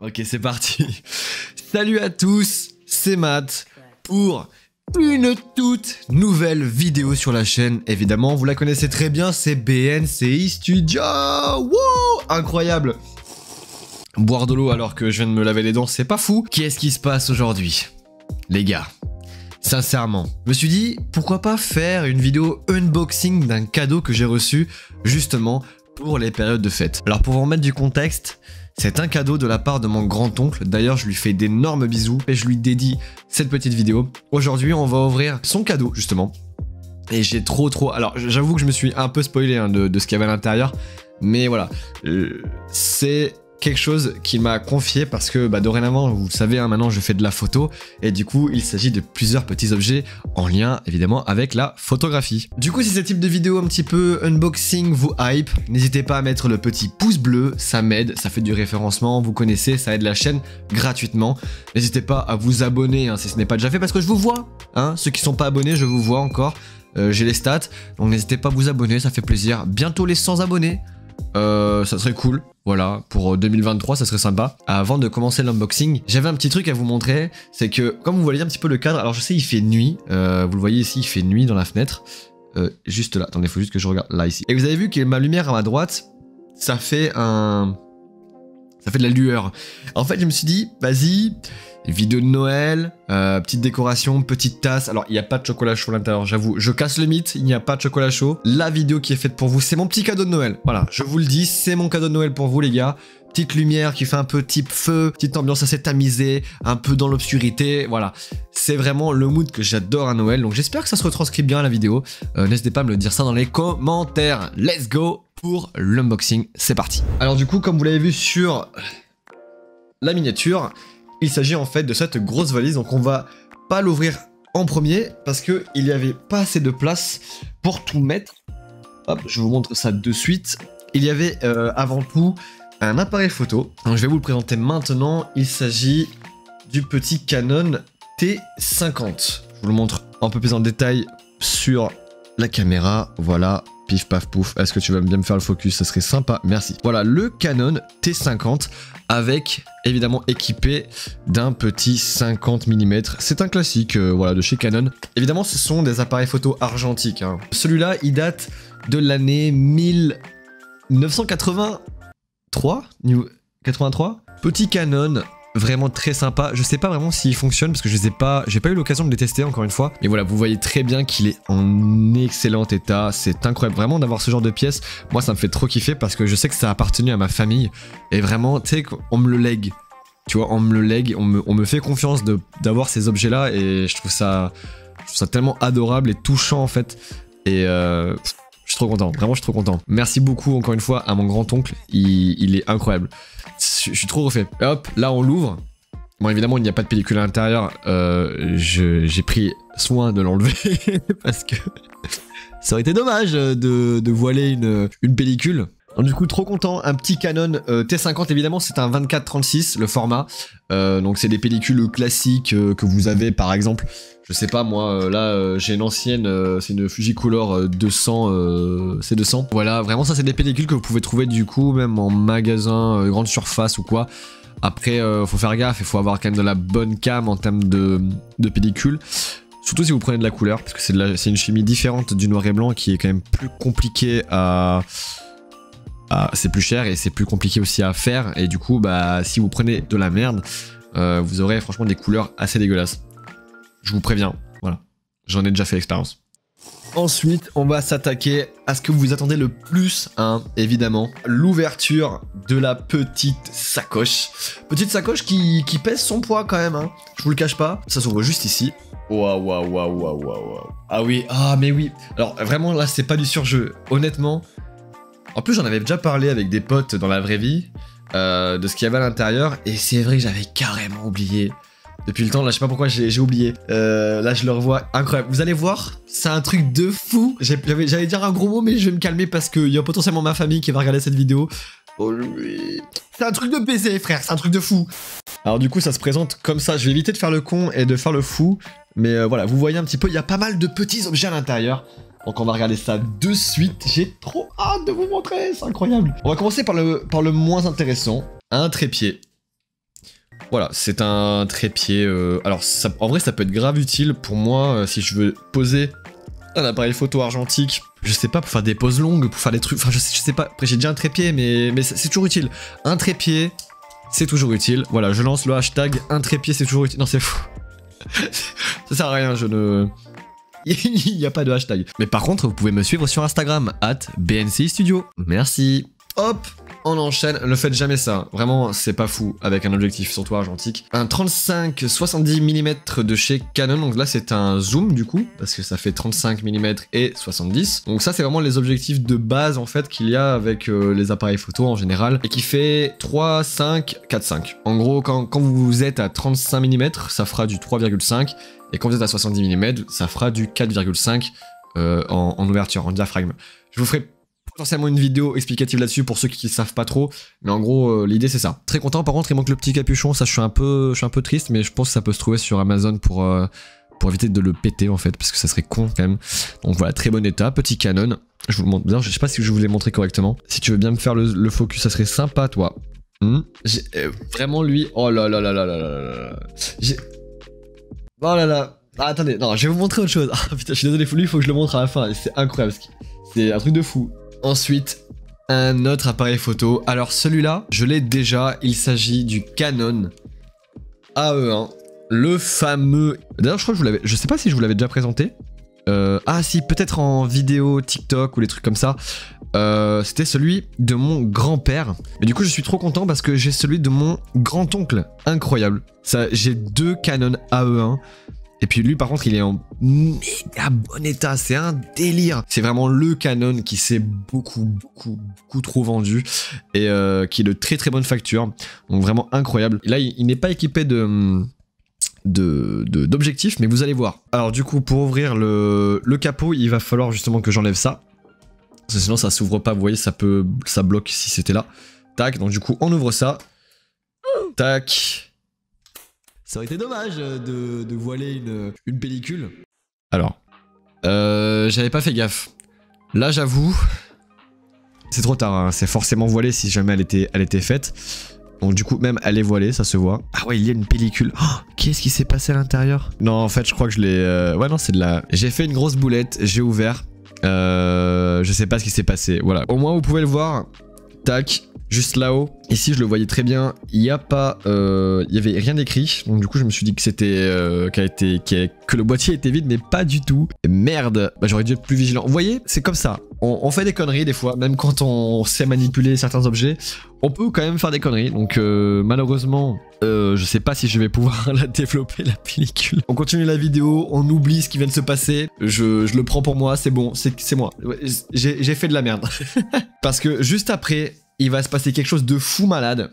Ok, c'est parti. Salut à tous, c'est Matt pour une toute nouvelle vidéo sur la chaîne. Évidemment, vous la connaissez très bien, c'est BNCI Studio. Wow, incroyable. Boire de l'eau alors que je viens de me laver les dents, c'est pas fou. Qu'est-ce qui se passe aujourd'hui, les gars? Sincèrement, je me suis dit, pourquoi pas faire une vidéo unboxing d'un cadeau que j'ai reçu justement pour les périodes de fête. Alors pour vous remettre du contexte, c'est un cadeau de la part de mon grand-oncle. D'ailleurs, je lui fais d'énormes bisous et je lui dédie cette petite vidéo. Aujourd'hui, on va ouvrir son cadeau justement. Et j'ai trop... Alors j'avoue que je me suis un peu spoilé de ce qu'il y avait à l'intérieur. Mais voilà, c'est quelque chose qu'il m'a confié parce que dorénavant, vous le savez, maintenant je fais de la photo et du coup il s'agit de plusieurs petits objets en lien évidemment avec la photographie. Du coup si ce type de vidéo un petit peu unboxing vous hype, n'hésitez pas à mettre le petit pouce bleu, ça m'aide, ça fait du référencement, vous connaissez, ça aide la chaîne gratuitement. N'hésitez pas à vous abonner si ce n'est pas déjà fait parce que je vous vois, ceux qui sont pas abonnés je vous vois encore, j'ai les stats, donc n'hésitez pas à vous abonner, ça fait plaisir. Bientôt les 100 abonnés. Ça serait cool, voilà, pour 2023 ça serait sympa. Avant de commencer l'unboxing, j'avais un petit truc à vous montrer, c'est que comme vous voyez un petit peu le cadre, alors je sais il fait nuit, vous le voyez ici il fait nuit dans la fenêtre, juste là, attendez, il faut juste que je regarde là ici. Et vous avez vu que ma lumière à ma droite, ça fait de la lueur. En fait je me suis dit, vas-y, vidéo de Noël, petite décoration, petite tasse. Alors il n'y a pas de chocolat chaud à l'intérieur, j'avoue, je casse le mythe, il n'y a pas de chocolat chaud. La vidéo qui est faite pour vous, c'est mon petit cadeau de Noël. Voilà, je vous le dis, c'est mon cadeau de Noël pour vous les gars. Petite lumière qui fait un peu type feu, petite ambiance assez tamisée, un peu dans l'obscurité, voilà. C'est vraiment le mood que j'adore à Noël, donc j'espère que ça se retranscrit bien à la vidéo. N'hésitez pas à me le dire ça dans les commentaires. Let's go pour l'unboxing, c'est parti. Alors du coup, comme vous l'avez vu sur la miniature, il s'agit en fait de cette grosse valise, donc on va pas l'ouvrir en premier parce que il y avait pas assez de place pour tout mettre. Hop, je vous montre ça de suite. Il y avait avant tout un appareil photo. Donc je vais vous le présenter maintenant. Il s'agit du petit Canon T50. Je vous le montre un peu plus en détail sur la caméra. Voilà. Pif paf pouf, est-ce que tu vas bien me faire le focus? Ça serait sympa, merci. Voilà, le Canon T50 avec, évidemment, équipé d'un petit 50 mm. C'est un classique, voilà, de chez Canon. Évidemment, ce sont des appareils photo argentiques. Celui-là, il date de l'année 1983. Petit Canon. Vraiment très sympa, je sais pas vraiment s'il fonctionne parce que j'ai pas eu l'occasion de les tester encore une fois. Mais voilà, vous voyez très bien qu'il est en excellent état, c'est incroyable vraiment d'avoir ce genre de pièces. Moi ça me fait trop kiffer parce que je sais que ça a appartenu à ma famille et vraiment, tu sais, on me le lègue. Tu vois, on me le lègue, on me fait confiance d'avoir ces objets là et je trouve ça tellement adorable et touchant en fait. Et je suis trop content, vraiment je suis trop content. Merci beaucoup encore une fois à mon grand-oncle, il est incroyable. Je suis trop refait. Et hop, là on l'ouvre. Bon évidemment il n'y a pas de pellicule à l'intérieur, j'ai pris soin de l'enlever parce que ça aurait été dommage de voiler une pellicule. Donc du coup trop content, un petit Canon T50 évidemment c'est un 24-36 le format, donc c'est des pellicules classiques que vous avez par exemple, je sais pas moi, là j'ai une ancienne, c'est une Fujicolor 200, C200, voilà vraiment ça c'est des pellicules que vous pouvez trouver du coup même en magasin, grande surface ou quoi. Après faut faire gaffe, il faut avoir quand même de la bonne cam en termes de pellicule. Surtout si vous prenez de la couleur, parce que c'est une chimie différente du noir et blanc qui est quand même plus compliqué c'est plus cher et c'est plus compliqué aussi à faire et du coup si vous prenez de la merde vous aurez franchement des couleurs assez dégueulasses. Je vous préviens, voilà, j'en ai déjà fait l'expérience. Ensuite on va s'attaquer à ce que vous attendez le plus, évidemment, l'ouverture de la petite sacoche. Petite sacoche qui pèse son poids quand même, je vous le cache pas, ça s'ouvre juste ici. Waouh. Ah oui, mais oui, alors vraiment là c'est pas du surjeu, honnêtement. En plus j'en avais déjà parlé avec des potes dans la vraie vie de ce qu'il y avait à l'intérieur et c'est vrai que j'avais carrément oublié. Depuis le temps, là je sais pas pourquoi j'ai oublié. Là je le revois, incroyable. Vous allez voir, c'est un truc de fou. J'allais dire un gros mot mais je vais me calmer parce qu'il y a potentiellement ma famille qui va regarder cette vidéo. Oh oui. C'est un truc de baiser frère, c'est un truc de fou. Alors du coup ça se présente comme ça, je vais éviter de faire le con et de faire le fou. Mais voilà, vous voyez un petit peu, il y a pas mal de petits objets à l'intérieur. Donc on va regarder ça de suite. J'ai trop hâte de vous montrer, c'est incroyable. On va commencer par le moins intéressant. Un trépied. Voilà, c'est un trépied. Alors, ça, en vrai, ça peut être grave utile pour moi si je veux poser un appareil photo argentique. Je sais pas, pour faire des poses longues, pour faire des trucs. Enfin, je sais pas. Après, j'ai déjà un trépied, mais c'est toujours utile. Un trépied, c'est toujours utile. Voilà, je lance le hashtag un trépied, c'est toujours utile. Non, c'est fou. Ça sert à rien, je ne. Il n'y a pas de hashtag. Mais par contre, vous pouvez me suivre sur Instagram, @BNCiStudio. Merci. Hop, on enchaîne. Ne faites jamais ça. Vraiment, c'est pas fou avec un objectif, surtout argentique. Un 35-70 mm de chez Canon. Donc là, c'est un zoom du coup, parce que ça fait 35 mm et 70. Donc ça, c'est vraiment les objectifs de base en fait qu'il y a avec les appareils photo en général. Et qui fait 3, 5, 4, 5. En gros, quand vous êtes à 35 mm, ça fera du 3,5. Et quand vous êtes à 70 mm, ça fera du 4,5 en ouverture, en diaphragme. Je vous ferai potentiellement une vidéo explicative là-dessus pour ceux qui ne savent pas trop, mais en gros, l'idée c'est ça. Très content, par contre, il manque le petit capuchon, ça je suis un peu triste, mais je pense que ça peut se trouver sur Amazon pour éviter de le péter en fait, parce que ça serait con quand même. Donc voilà, très bon état, petit Canon. Je vous le montre bien, je sais pas si je vous l'ai montré correctement. Si tu veux bien me faire le focus, ça serait sympa, toi. Vraiment lui, oh là là là là là là là. Oh là là. Ah, attendez, non, je vais vous montrer autre chose. Ah putain, je suis désolé, lui, il faut que je le montre à la fin. C'est incroyable. C'est un truc de fou. Ensuite, un autre appareil photo. Alors celui-là, je l'ai déjà. Il s'agit du Canon AE1. Le fameux... D'ailleurs, je crois que je vous l'avais... Je sais pas si je vous l'avais déjà présenté. Ah si, peut-être en vidéo TikTok ou les trucs comme ça. C'était celui de mon grand-père. Mais du coup, je suis trop content parce que j'ai celui de mon grand-oncle. Incroyable. J'ai deux Canon AE1. Et puis lui, par contre, il est en méga bon état. C'est un délire. C'est vraiment le Canon qui s'est beaucoup trop vendu. Et qui est de très bonne facture. Donc vraiment incroyable. Et là, il n'est pas équipé d'objectifs, mais vous allez voir. Alors du coup, pour ouvrir le capot, il va falloir justement que j'enlève ça. Parce que sinon ça s'ouvre pas, vous voyez, ça bloque si c'était là. Tac, donc du coup on ouvre ça. Tac. Ça aurait été dommage de voiler une pellicule. Alors, j'avais pas fait gaffe. Là j'avoue, c'est trop tard, hein. C'est forcément voilé si jamais elle était faite. Donc du coup, même elle est voilée, ça se voit. Ah ouais, il y a une pellicule. Oh, qu'est-ce qui s'est passé à l'intérieur? Non, en fait, je crois que je l'ai... Ouais, non, c'est de la... J'ai fait une grosse boulette, j'ai ouvert. Je sais pas ce qui s'est passé, voilà. Au moins, vous pouvez le voir. Tac, juste là-haut. Ici, je le voyais très bien. Il n'y a pas... Il y avait rien d'écrit. Donc du coup, je me suis dit que c'était... que le boîtier était vide, mais pas du tout. Et merde, bah, j'aurais dû être plus vigilant. Vous voyez, c'est comme ça. On fait des conneries des fois, même quand on sait manipuler certains objets. On peut quand même faire des conneries, donc malheureusement, je sais pas si je vais pouvoir la développer, la pellicule. On continue la vidéo, on oublie ce qui vient de se passer, je le prends pour moi, c'est bon, c'est moi. J'ai fait de la merde. Parce que juste après, il va se passer quelque chose de fou malade.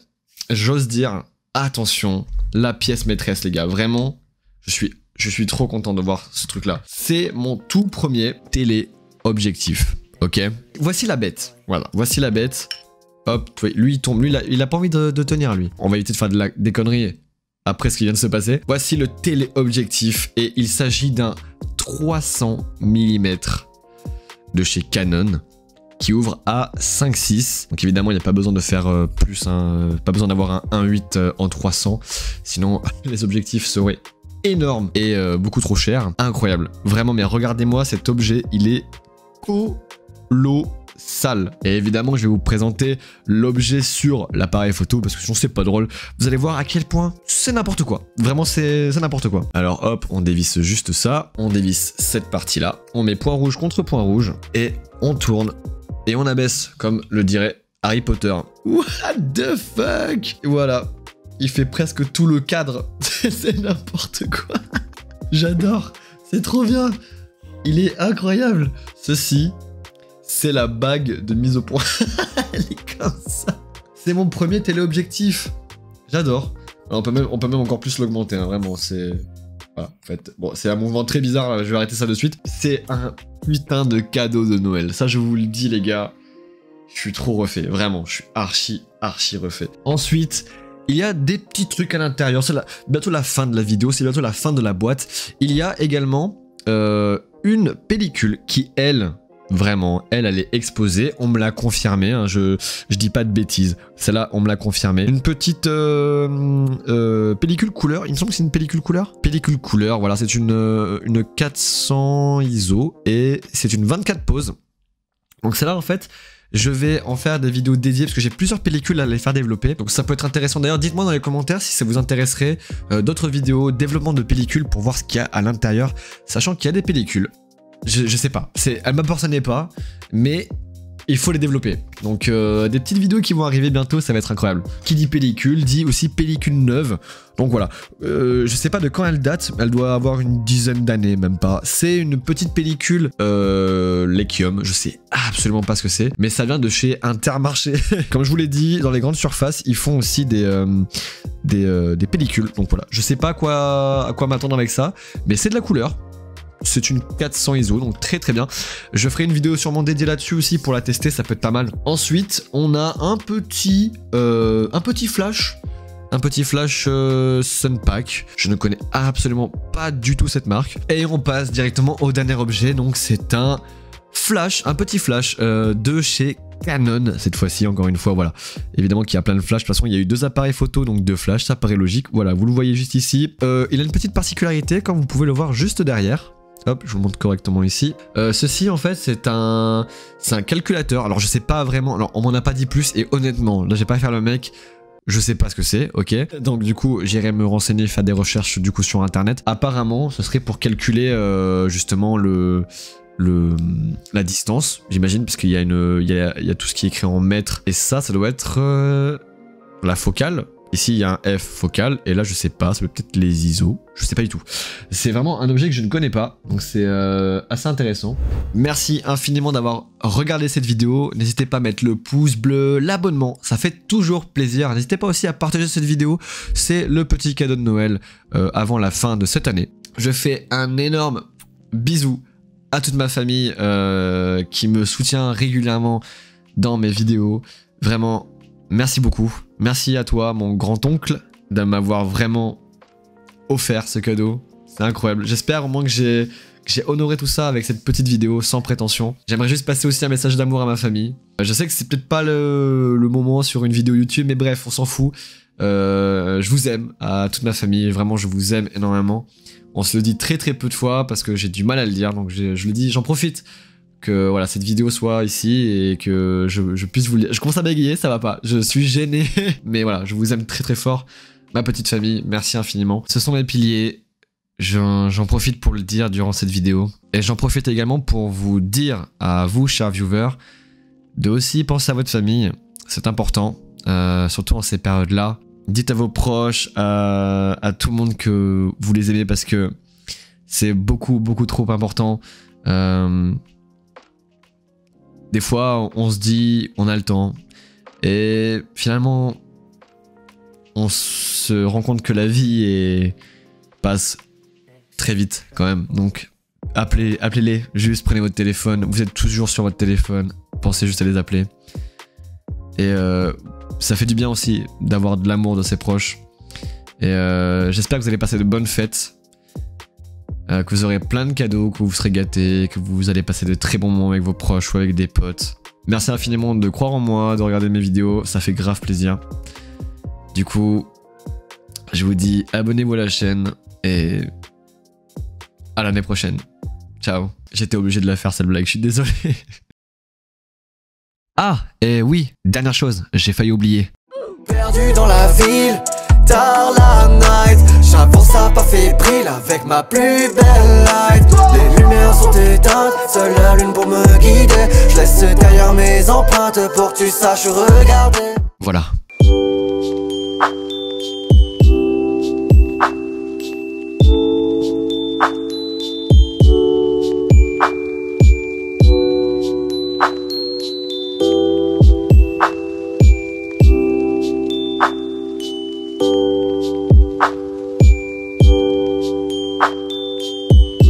J'ose dire, attention, la pièce maîtresse les gars, vraiment, je suis trop content de voir ce truc-là. C'est mon tout premier téléobjectif, ok? Voici la bête, voilà, voici la bête. Hop, lui il tombe, lui il a pas envie de tenir lui. On va éviter de faire des conneries après ce qui vient de se passer. Voici le téléobjectif et il s'agit d'un 300 mm de chez Canon qui ouvre à 5.6. Donc évidemment il n'y a pas besoin de faire plus, pas besoin d'avoir un 1.8 en 300. Sinon les objectifs seraient énormes et beaucoup trop chers. Incroyable, vraiment, mais regardez-moi cet objet, il est colossal. Et évidemment je vais vous présenter l'objet sur l'appareil photo parce que sinon c'est pas drôle. Vous allez voir à quel point c'est n'importe quoi. Vraiment c'est n'importe quoi. Alors hop, on dévisse juste ça, on dévisse cette partie là, on met point rouge contre point rouge et on tourne et on abaisse comme le dirait Harry Potter. What the fuck? Voilà, il fait presque tout le cadre. C'est n'importe quoi. J'adore, c'est trop bien. Il est incroyable. Ceci, c'est la bague de mise au point. Elle est comme ça. C'est mon premier téléobjectif. J'adore. On peut même encore plus l'augmenter, hein, vraiment. C'est... Voilà, en fait. Bon, c'est un mouvement très bizarre, là, je vais arrêter ça de suite. C'est un putain de cadeau de Noël. Ça, je vous le dis, les gars. Je suis trop refait. Vraiment, je suis archi refait. Ensuite, il y a des petits trucs à l'intérieur. C'est bientôt la fin de la vidéo. C'est bientôt la fin de la boîte. Il y a également une pellicule qui, elle... Vraiment, elle est exposée, on me l'a confirmé, hein, je dis pas de bêtises, celle-là on me l'a confirmé. Une petite pellicule couleur, il me semble que c'est une pellicule couleur. Pellicule couleur, voilà, c'est une 400 ISO et c'est une 24 poses. Donc celle-là en fait, je vais en faire des vidéos dédiées parce que j'ai plusieurs pellicules à les faire développer. Donc ça peut être intéressant. D'ailleurs, dites-moi dans les commentaires si ça vous intéresserait d'autres vidéos, développement de pellicules pour voir ce qu'il y a à l'intérieur, sachant qu'il y a des pellicules. Je sais pas, elle m'appartenait pas, mais il faut les développer. Donc des petites vidéos qui vont arriver bientôt, ça va être incroyable. Qui dit pellicule, dit aussi pellicule neuve. Donc voilà, je sais pas de quand elle date, elle doit avoir une dizaine d'années, même pas. C'est une petite pellicule Lekium, je sais absolument pas ce que c'est, mais ça vient de chez Intermarché. Comme je vous l'ai dit, dans les grandes surfaces, ils font aussi des pellicules. Donc voilà, je sais pas à quoi m'attendre avec ça, mais c'est de la couleur. C'est une 400 ISO, donc très très bien. Je ferai une vidéo sûrement dédiée là-dessus aussi pour la tester, ça peut être pas mal. Ensuite, on a un petit flash. Un petit flash Sunpack. Je ne connais absolument pas du tout cette marque. Et on passe directement au dernier objet, donc c'est un petit flash de chez Canon cette fois-ci, encore une fois, voilà. Évidemment qu'il y a plein de flashs, de toute façon il y a eu 2 appareils photo, donc 2 flashs, ça paraît logique. Voilà, vous le voyez juste ici. Il a une petite particularité, comme vous pouvez le voir juste derrière. Hop, je vous montre correctement ici. Ceci en fait c'est un calculateur. Alors je sais pas vraiment, alors on m'en a pas dit plus et honnêtement, là j'ai pas à faire le mec, je sais pas ce que c'est, ok. Donc du coup j'irai me renseigner, faire des recherches du coup sur internet. Apparemment ce serait pour calculer justement la distance, j'imagine, parce qu'il y a tout ce qui est écrit en mètres. Et ça doit être la focale. Ici, il y a un F focal, et là, je sais pas, ça peut peut-être les ISO, je sais pas du tout. C'est vraiment un objet que je ne connais pas, donc c'est assez intéressant. Merci infiniment d'avoir regardé cette vidéo. N'hésitez pas à mettre le pouce bleu, l'abonnement, ça fait toujours plaisir. N'hésitez pas aussi à partager cette vidéo, c'est le petit cadeau de Noël avant la fin de cette année. Je fais un énorme bisou à toute ma famille qui me soutient régulièrement dans mes vidéos. Vraiment, merci beaucoup. Merci à toi, mon grand-oncle, de m'avoir vraiment offert ce cadeau. C'est incroyable. J'espère au moins que j'ai honoré tout ça avec cette petite vidéo sans prétention. J'aimerais juste passer aussi un message d'amour à ma famille. Je sais que c'est peut-être pas le moment sur une vidéo YouTube, mais bref, on s'en fout. Je vous aime à toute ma famille. Vraiment, je vous aime énormément. On se le dit très très peu de fois parce que j'ai du mal à le dire. Donc je le dis, j'en profite. Que voilà, cette vidéo soit ici et que je puisse vous le dire. Je commence à bégayer, ça va pas, je suis gêné. Mais voilà, je vous aime très très fort. Ma petite famille, merci infiniment. Ce sont mes piliers, j'en profite pour le dire durant cette vidéo. Et j'en profite également pour vous dire à vous, chers viewers, de aussi penser à votre famille. C'est important, surtout en ces périodes-là. Dites à vos proches, à tout le monde que vous les aimez parce que c'est beaucoup trop important. Des fois, on se dit, on a le temps. Et finalement, on se rend compte que la vie passe très vite quand même. Donc, appelez-les. Juste prenez votre téléphone. Vous êtes toujours sur votre téléphone. Pensez juste à les appeler. Et ça fait du bien aussi d'avoir de l'amour de ses proches. Et j'espère que vous allez passer de bonnes fêtes. Que vous aurez plein de cadeaux, que vous serez gâtés, que vous allez passer de très bons moments avec vos proches ou avec des potes. Merci infiniment de croire en moi, de regarder mes vidéos, ça fait grave plaisir. Du coup, je vous dis abonnez-vous à la chaîne et à l'année prochaine. Ciao. J'étais obligé de la faire cette blague, je suis désolé. Ah, et oui, dernière chose, j'ai failli oublier. Perdu dans la ville, tard la night, j'avance à pas fébrile avec ma plus belle light. Les lumières sont éteintes, seule la lune pour me guider. Je laisse derrière mes empreintes pour que tu saches regarder. Voilà,